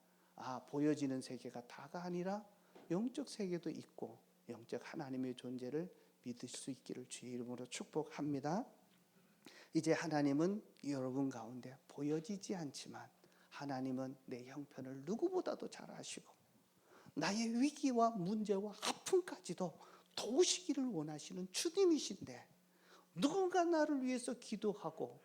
보여지는 세계가 다가 아니라 영적 세계도 있고 영적 하나님의 존재를 믿을 수 있기를 주의 이름으로 축복합니다. 이제 하나님은 여러분 가운데 보여지지 않지만 하나님은 내 형편을 누구보다도 잘 아시고 나의 위기와 문제와 아픔까지도 도우시기를 원하시는 주님이신데 누군가 나를 위해서 기도하고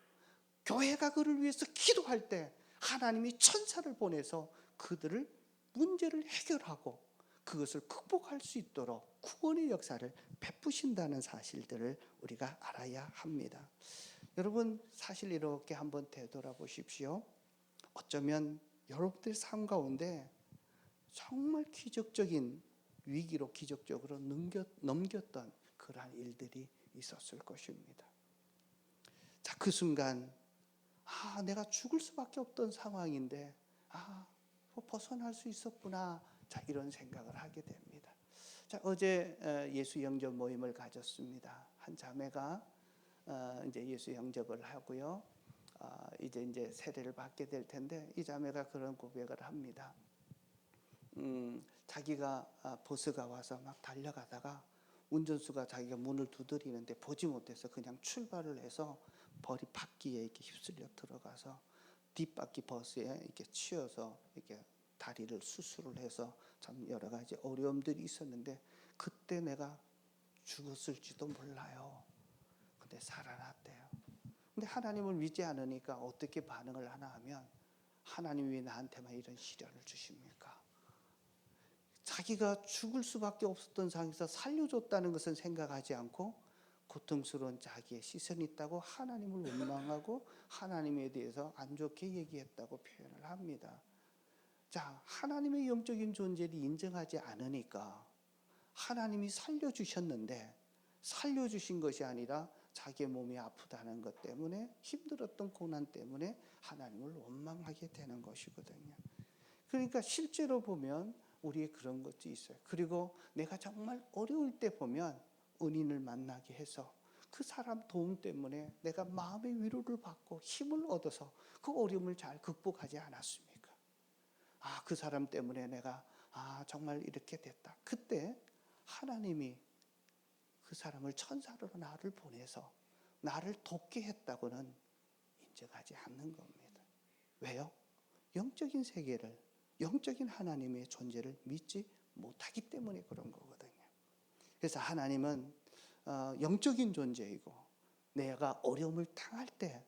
교회가 그를 위해서 기도할 때 하나님이 천사를 보내서 그들을 문제를 해결하고 그것을 극복할 수 있도록 구원의 역사를 베푸신다는 사실들을 우리가 알아야 합니다. 여러분 사실 이렇게 한번 되돌아보십시오. 어쩌면 여러분들 삶 가운데 정말 기적적인 위기로 기적적으로 넘겼던 그러한 일들이 있었을 것입니다. 자, 그 순간 내가 죽을 수밖에 없던 상황인데 벗어날 수 있었구나. 자, 이런 생각을 하게 됩니다. 자, 어제 예수 영접 모임을 가졌습니다. 한 자매가 이제 예수 영접을 하고요. 이제 세례를 받게 될 텐데 이 자매가 그런 고백을 합니다. 자기가 버스가 와서 막 달려가다가 운전수가 자기가 문을 두드리는데 보지 못해서 그냥 출발을 해서 벌이 바퀴에 이렇게 휩쓸려 들어가서 뒷바퀴 버스에 이렇게 치여서 이렇게 다리를 수술을 해서 참 여러 가지 어려움들이 있었는데 그때 내가 죽었을지도 몰라요. 근데 살아났대요. 근데 하나님을 믿지 않으니까 어떻게 반응을 하나 하면 하나님이 왜 나한테만 이런 시련을 주십니까? 자기가 죽을 수밖에 없었던 상황에서 살려줬다는 것은 생각하지 않고 고통스러운 자기의 시선이 있다고 하나님을 원망하고 하나님에 대해서 안 좋게 얘기했다고 표현을 합니다. 자, 하나님의 영적인 존재를 인정하지 않으니까 하나님이 살려주셨는데 살려주신 것이 아니라 자기의 몸이 아프다는 것 때문에 힘들었던 고난 때문에 하나님을 원망하게 되는 것이거든요. 그러니까 실제로 보면 우리의 그런 것도 있어요. 그리고 내가 정말 어려울 때 보면 은인을 만나게 해서 그 사람 도움 때문에 내가 마음의 위로를 받고 힘을 얻어서 그 어려움을 잘 극복하지 않았습니까? 그 사람 때문에 내가 정말 이렇게 됐다. 그때 하나님이 그 사람을 천사로 나를 보내서 나를 돕게 했다고는 인정하지 않는 겁니다. 왜요? 영적인 세계를, 영적인 하나님의 존재를 믿지 못하기 때문에 그런 거거든요. 그래서 하나님은 영적인 존재이고 내가 어려움을 당할 때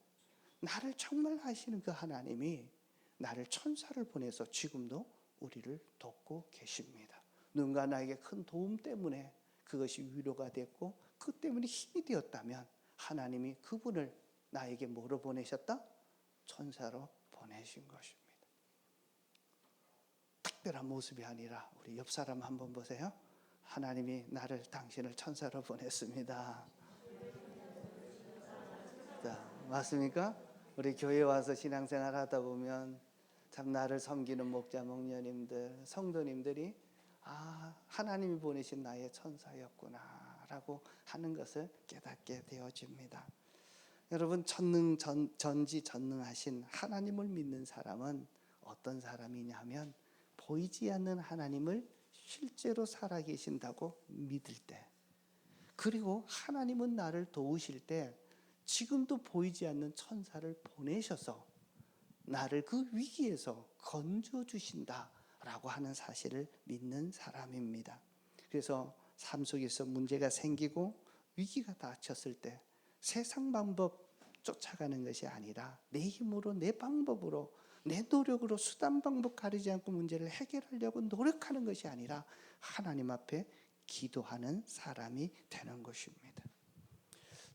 나를 정말 아시는 그 하나님이 나를 천사를 보내서 지금도 우리를 돕고 계십니다. 누군가 나에게 큰 도움 때문에 그것이 위로가 됐고 그 때문에 힘이 되었다면 하나님이 그분을 나에게 뭐로 보내셨다? 천사로 보내신 것입니다. 특별한 모습이 아니라 우리 옆 사람 한번 보세요. 하나님이 나를 당신을 천사로 보냈습니다. 자, 맞습니까? 우리 교회 와서 신앙생활 하다 보면 참 나를 섬기는 목자 목녀님들 성도님들이 하나님이 보내신 나의 천사였구나라고 하는 것을 깨닫게 되어집니다. 여러분 전지전능하신 하나님을 믿는 사람은 어떤 사람이냐면 보이지 않는 하나님을 실제로 살아계신다고 믿을 때 그리고 하나님은 나를 도우실 때 지금도 보이지 않는 천사를 보내셔서 나를 그 위기에서 건져주신다라고 하는 사실을 믿는 사람입니다. 그래서 삶 속에서 문제가 생기고 위기가 닥쳤을 때 세상 방법 쫓아가는 것이 아니라 내 힘으로 내 방법으로 내 노력으로 수단 방법 가리지 않고 문제를 해결하려고 노력하는 것이 아니라 하나님 앞에 기도하는 사람이 되는 것입니다.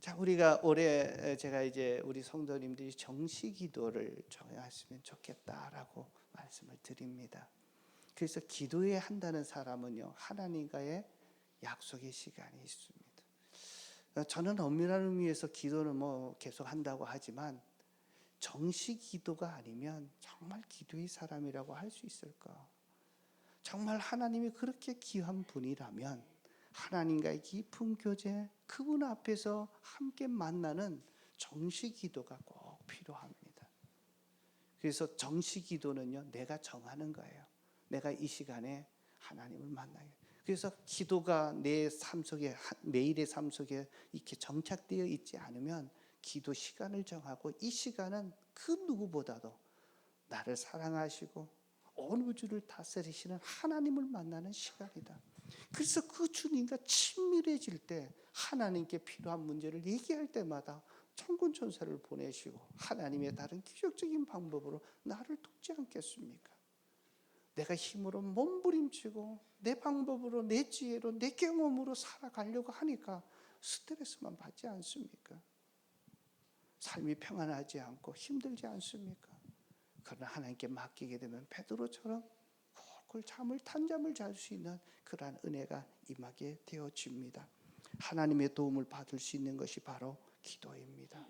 자, 우리가 올해 제가 이제 우리 성도님들이 정시 기도를 정했으면 좋겠다라고 말씀을 드립니다. 그래서 기도해야 한다는 사람은요, 하나님과의 약속의 시간이 있습니다. 저는 엄밀한 의미에서 기도는 계속 한다고 하지만 정시 기도가 아니면 정말 기도의 사람이라고 할 수 있을까? 정말 하나님이 그렇게 귀한 분이라면 하나님과의 깊은 교제, 그분 앞에서 함께 만나는 정시 기도가 꼭 필요합니다. 그래서 정시 기도는요, 내가 정하는 거예요. 내가 이 시간에 하나님을 만나요. 그래서 기도가 내 삶 속에, 매일의 삶 속에 이렇게 정착되어 있지 않으면 기도 시간을 정하고 이 시간은 그 누구보다도 나를 사랑하시고 온 우주를 다스리시는 하나님을 만나는 시간이다. 그래서 그 주님과 친밀해질 때 하나님께 필요한 문제를 얘기할 때마다 천군 천사를 보내시고 하나님의 다른 기적적인 방법으로 나를 돕지 않겠습니까? 내가 힘으로 몸부림치고 내 방법으로 내 지혜로 내 경험으로 살아가려고 하니까 스트레스만 받지 않습니까? 삶이 평안하지 않고 힘들지 않습니까? 그러나 하나님께 맡기게 되면 베드로처럼 꿀꿀 잠을 잘 수 있는 그러한 은혜가 임하게 되어집니다. 하나님의 도움을 받을 수 있는 것이 바로 기도입니다.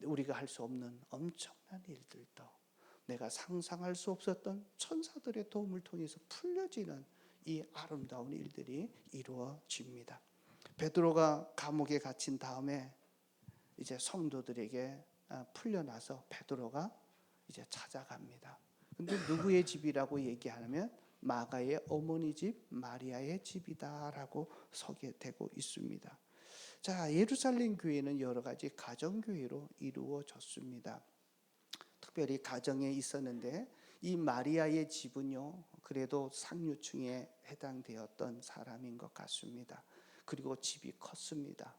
우리가 할 수 없는 엄청난 일들도 내가 상상할 수 없었던 천사들의 도움을 통해서 풀려지는 이 아름다운 일들이 이루어집니다. 베드로가 감옥에 갇힌 다음에 이제 성도들에게 풀려나서 베드로가 이제 찾아갑니다. 근데 누구의 집이라고 얘기하면 마가의 어머니 집 마리아의 집이다라고 소개되고 있습니다. 자, 예루살렘 교회는 여러 가지 가정교회로 이루어졌습니다. 특별히 가정에 있었는데 이 마리아의 집은요, 그래도 상류층에 해당되었던 사람인 것 같습니다. 그리고 집이 컸습니다.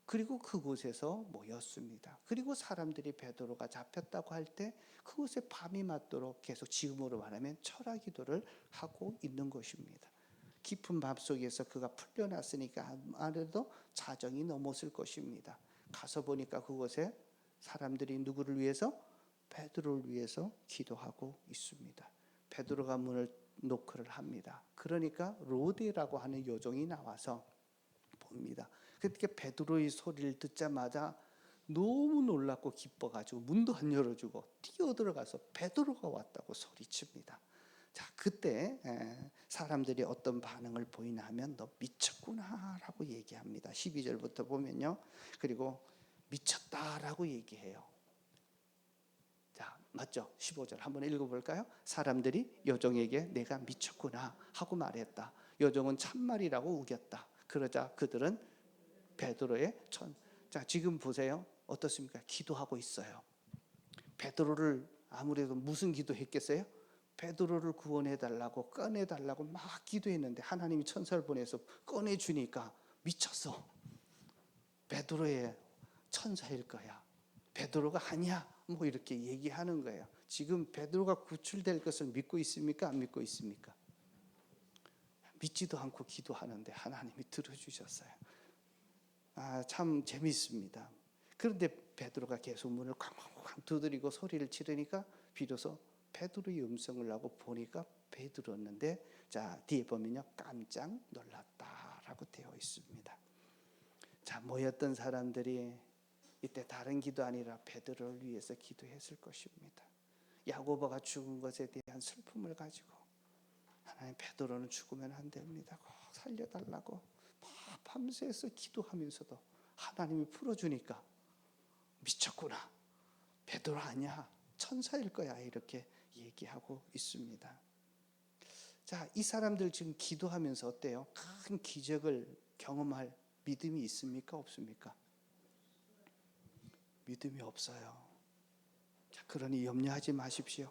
그리고 그곳에서 모였습니다. 그리고 사람들이 베드로가 잡혔다고 할 때 그곳에 밤이 맞도록 계속 지금으로 말하면 철학 기도를 하고 있는 것입니다. 깊은 밤 속에서 그가 풀려났으니까 아무래도 자정이 넘었을 것입니다. 가서 보니까 그곳에 사람들이 누구를 위해서? 베드로를 위해서 기도하고 있습니다. 베드로가 문을 노크를 합니다. 그러니까 로데라고 하는 요정이 나와서 봅니다. 그렇게 베드로의 소리를 듣자마자 너무 놀랍고 기뻐가지고 문도 안 열어주고 뛰어들어가서 베드로가 왔다고 소리칩니다. 자, 그때 사람들이 어떤 반응을 보이나 하면 너 미쳤구나라고 얘기합니다. 12절부터 보면요. 그리고 미쳤다라고 얘기해요. 자, 맞죠? 15절 한번 읽어볼까요? 사람들이 요정에게 내가 미쳤구나 하고 말했다. 요정은 참말이라고 우겼다. 그러자 그들은 베드로의 자, 지금 보세요. 어떻습니까? 기도하고 있어요. 베드로를 아무래도 무슨 기도했겠어요? 베드로를 구원해달라고 꺼내달라고 막 기도했는데 하나님이 천사를 보내서 꺼내주니까 미쳤어. 베드로의 천사일 거야. 베드로가 아니야. 뭐 이렇게 얘기하는 거예요. 지금 베드로가 구출될 것을 믿고 있습니까? 안 믿고 있습니까? 믿지도 않고 기도하는데 하나님이 들어주셨어요. 참 재밌습니다. 그런데 베드로가 계속 문을 쾅쾅쾅 두드리고 소리를 지르니까 비로소 베드로의 음성을 하고 보니까 베드로였는데, 자, 뒤에 보면요, 깜짝 놀랐다라고 되어 있습니다. 자, 모였던 사람들이 이때 다른 기도 아니라 베드로를 위해서 기도했을 것입니다. 야고보가 죽은 것에 대한 슬픔을 가지고 하나님, 베드로는 죽으면 안 됩니다. 꼭 살려달라고 밤새서 기도하면서도 하나님이 풀어주니까 미쳤구나. 베드로 아니야. 천사일 거야. 이렇게 얘기하고 있습니다. 자, 이 사람들 지금 기도하면서 어때요? 큰 기적을 경험할 믿음이 있습니까? 없습니까? 믿음이 없어요. 자, 그러니 염려하지 마십시오.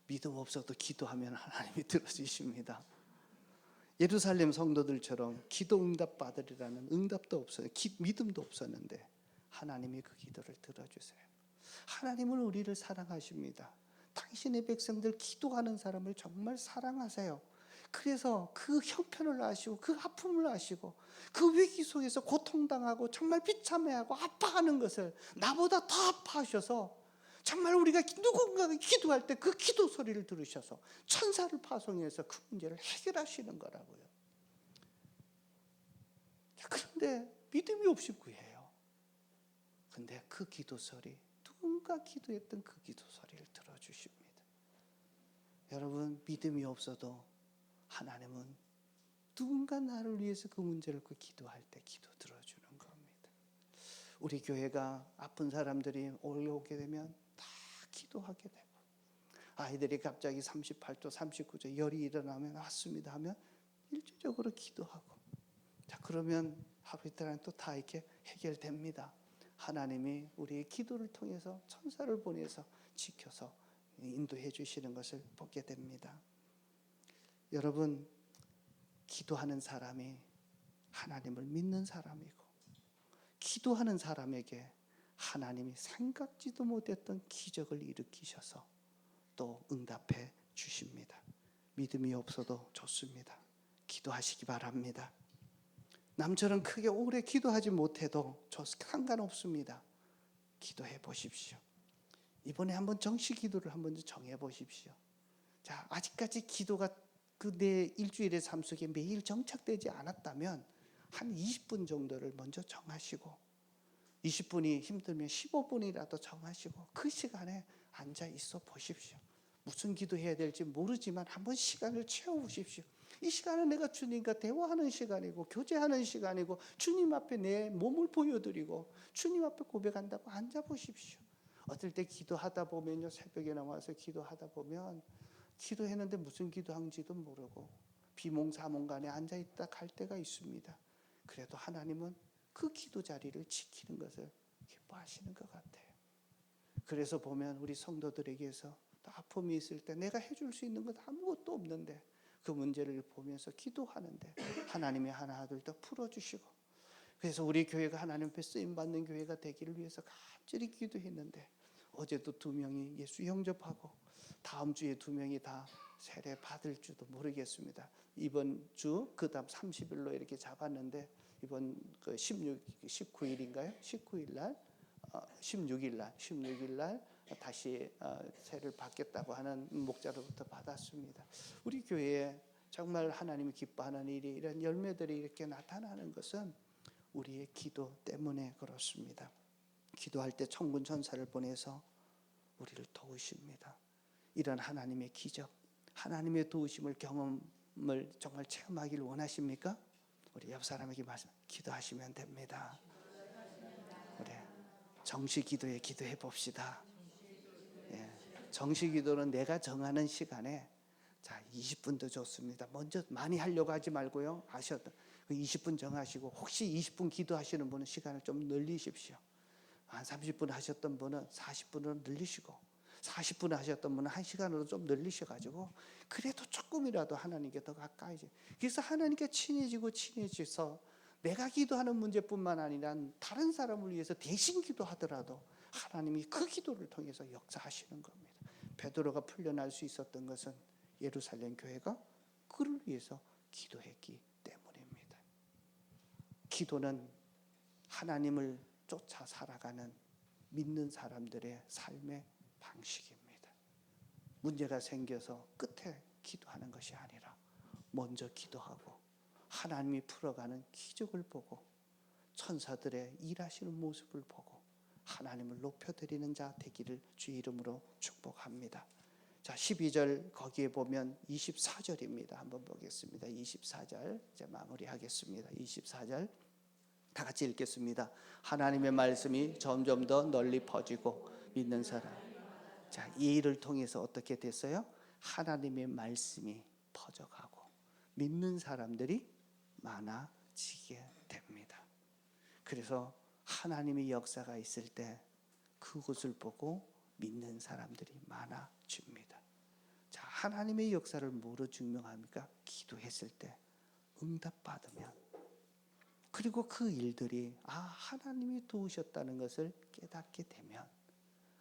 믿음 없어도 기도하면 하나님이 들어주십니다. 예루살렘 성도들처럼 기도 응답 받으리라는 응답도 없어요. 믿음도 없었는데 하나님이 그 기도를 들어주세요. 하나님은 우리를 사랑하십니다. 당신의 백성들 기도하는 사람을 정말 사랑하세요. 그래서 그 형편을 아시고 그 아픔을 아시고 그 위기 속에서 고통당하고 정말 비참해하고 아파하는 것을 나보다 더 아파하셔서 정말 우리가 누군가가 기도할 때 그 기도 소리를 들으셔서 천사를 파송해서 그 문제를 해결하시는 거라고요. 그런데 믿음이 없이 구해요. 그런데 그 기도 소리, 누군가 기도했던 그 기도 소리를 들어주십니다. 여러분, 믿음이 없어도 하나님은 누군가 나를 위해서 그 문제를 기도할 때 기도 들어주는 겁니다. 우리 교회가 아픈 사람들이 올라오게 되면 다 기도하게 되고, 아이들이 갑자기 38도 39도 열이 일어나면 왔습니다 하면 일주적으로 기도하고, 자, 그러면 하루 이틀 안에 또 다 이렇게 해결됩니다. 하나님이 우리의 기도를 통해서 천사를 보내서 지켜서 인도해 주시는 것을 보게 됩니다. 여러분, 기도하는 사람이 하나님을 믿는 사람이고, 기도하는 사람에게 하나님이 생각지도 못했던 기적을 일으키셔서 또 응답해 주십니다. 믿음이 없어도 좋습니다. 기도하시기 바랍니다. 남처럼 크게 오래 기도하지 못해도 상관없습니다. 기도해 보십시오. 이번에 한번 정식 기도를 한번 정해 보십시오. 자, 아직까지 기도가 내 일주일의 삶 속에 매일 정착되지 않았다면 한 20분 정도를 먼저 정하시고, 20분이 힘들면 15분이라도 정하시고 그 시간에 앉아 있어 보십시오. 무슨 기도해야 될지 모르지만 한번 시간을 채워보십시오. 이 시간은 내가 주님과 대화하는 시간이고 교제하는 시간이고 주님 앞에 내 몸을 보여드리고 주님 앞에 고백한다고 앉아보십시오. 어떨 때 기도하다 보면요, 새벽에 나와서 기도하다 보면 기도했는데 무슨 기도한지도 모르고 비몽사몽간에 앉아있다 갈 때가 있습니다. 그래도 하나님은 그 기도 자리를 지키는 것을 기뻐하시는 것 같아요. 그래서 보면 우리 성도들에게서 또 아픔이 있을 때 내가 해줄 수 있는 것 아무것도 없는데 그 문제를 보면서 기도하는데 하나님이 하나둘 더 풀어주시고, 그래서 우리 교회가 하나님 앞에 쓰임받는 교회가 되기를 위해서 간절히 기도했는데 어제도 2명이 예수 영접하고 다음 주에 2명이 다 세례 받을 줄도 모르겠습니다. 이번 주 그다음 30일로 이렇게 잡았는데 이번 그 19일인가요? 19일 날 16일 날 다시 세를 받겠다고 하는 목자로부터 받았습니다. 우리 교회에 정말 하나님이 기뻐하는 일이 이런 열매들이 이렇게 나타나는 것은 우리의 기도 때문에 그렇습니다. 기도할 때 천군 천사를 보내서 우리를 도우십니다. 이런 하나님의 기적, 하나님의 도우심을 경험을 정말 체험하기를 원하십니까? 우리 옆 사람에게 말씀, 기도하시면 됩니다. 우리 정시 기도에 기도해 봅시다. 예, 정시 기도는 내가 정하는 시간에 20분도 좋습니다. 먼저 많이 하려고 하지 말고요. 20분 정하시고 혹시 20분 기도하시는 분은 시간을 좀 늘리십시오. 한 30분 하셨던 분은 40분으로 늘리시고 40분 하셨던 분은 1시간으로 좀 늘리셔가지고 그래도 조금이라도 하나님께 더 가까이. 그래서 하나님께 친해져서 내가 기도하는 문제뿐만 아니라 다른 사람을 위해서 대신 기도하더라도 하나님이 그 기도를 통해서 역사하시는 겁니다. 베드로가 풀려날 수 있었던 것은 예루살렘 교회가 그를 위해서 기도했기 때문입니다. 기도는 하나님을 쫓아 살아가는 믿는 사람들의 삶의 방식입니다. 문제가 생겨서 끝에 기도하는 것이 아니라 먼저 기도하고 하나님이 풀어가는 기적을 보고 천사들의 일하시는 모습을 보고 하나님을 높여드리는 자 되기를 주의 이름으로 축복합니다. 자, 12절 거기에 보면 24절입니다. 한번 보겠습니다. 24절 이제 마무리하겠습니다. 24절 다 같이 읽겠습니다. 하나님의 말씀이 점점 더 널리 퍼지고 믿는 사람. 자, 이 일을 통해서 어떻게 됐어요? 하나님의 말씀이 퍼져가고 믿는 사람들이 많아지게 됩니다. 그래서 하나님의 역사가 있을 때 그것을 보고 믿는 사람들이 많아집니다. 자, 하나님의 역사를 뭐로 증명합니까? 기도했을 때 응답받으면, 그리고 그 일들이 하나님이 도우셨다는 것을 깨닫게 되면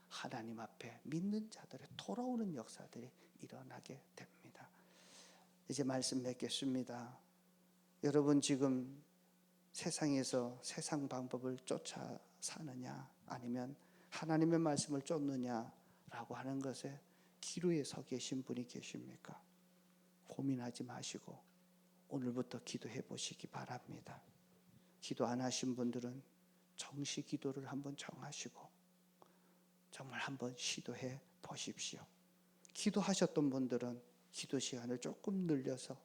하나님 앞에 믿는 자들의 돌아오는 역사들이 일어나게 됩니다. 이제 말씀 맺겠습니다. 여러분 지금 세상에서 세상 방법을 쫓아 사느냐 아니면 하나님의 말씀을 쫓느냐라고 하는 것에 기로에 서 계신 분이 계십니까? 고민하지 마시고 오늘부터 기도해 보시기 바랍니다. 기도 안 하신 분들은 정시 기도를 한번 정하시고 정말 한번 시도해 보십시오. 기도하셨던 분들은 기도 시간을 조금 늘려서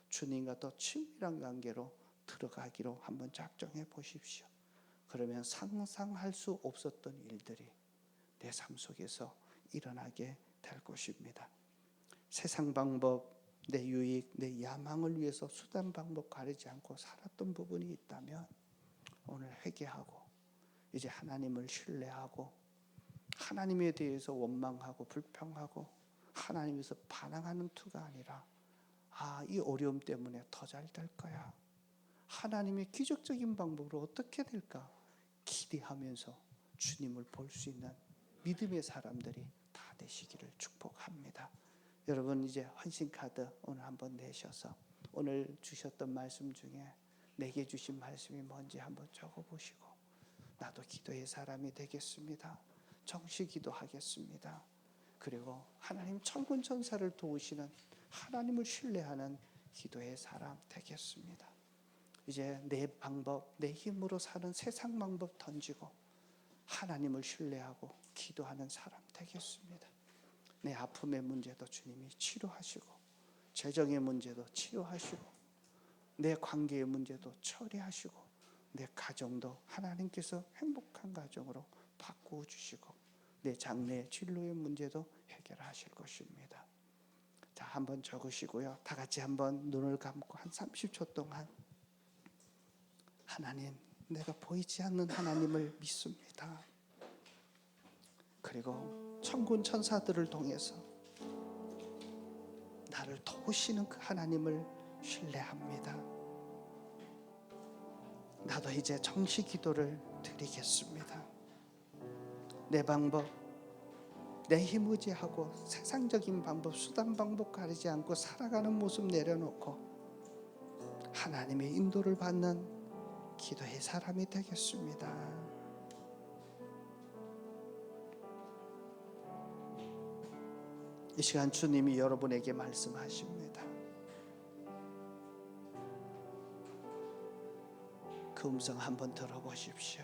주님과 더 친밀한 관계로 들어가기로 한번 작정해 보십시오. 그러면 상상할 수 없었던 일들이 내 삶 속에서 일어나게 될 것입니다. 세상 방법, 내 유익, 내 야망을 위해서 수단 방법 가리지 않고 살았던 부분이 있다면 오늘 회개하고 이제 하나님을 신뢰하고 하나님에 대해서 원망하고 불평하고 하나님에서 반항하는 투가 아니라 이 어려움 때문에 더 잘 될 거야. 하나님의 기적적인 방법으로 어떻게 될까 기대하면서 주님을 볼 수 있는 믿음의 사람들이 다 되시기를 축복합니다. 여러분 이제 헌신카드 오늘 한번 내셔서 오늘 주셨던 말씀 중에 내게 주신 말씀이 뭔지 한번 적어보시고 나도 기도의 사람이 되겠습니다. 정시 기도하겠습니다. 그리고 하나님 천군천사를 도우시는 하나님을 신뢰하는 기도의 사람 되겠습니다. 이제 내 방법, 내 힘으로 사는 세상 방법 던지고 하나님을 신뢰하고 기도하는 사람 되겠습니다. 내 아픔의 문제도 주님이 치료하시고, 재정의 문제도 치료하시고, 내 관계의 문제도 처리하시고, 내 가정도 하나님께서 행복한 가정으로 바꾸어 주시고, 내 장래의 진로의 문제도 해결하실 것입니다. 자, 한번 적으시고요. 다 같이 한번 눈을 감고 한 30초 동안 하나님, 내가 보이지 않는 하나님을 믿습니다. 그리고 천군 천사들을 통해서 나를 도우시는 그 하나님을 신뢰합니다. 나도 이제 정시 기도를 드리겠습니다. 내 방법, 내 힘 의지하고 세상적인 방법, 수단 방법 가리지 않고 살아가는 모습 내려놓고 하나님의 인도를 받는 기도의 사람이 되겠습니다. 이 시간 주님이 여러분에게 말씀하십니다. 그 음성 한번 들어보십시오.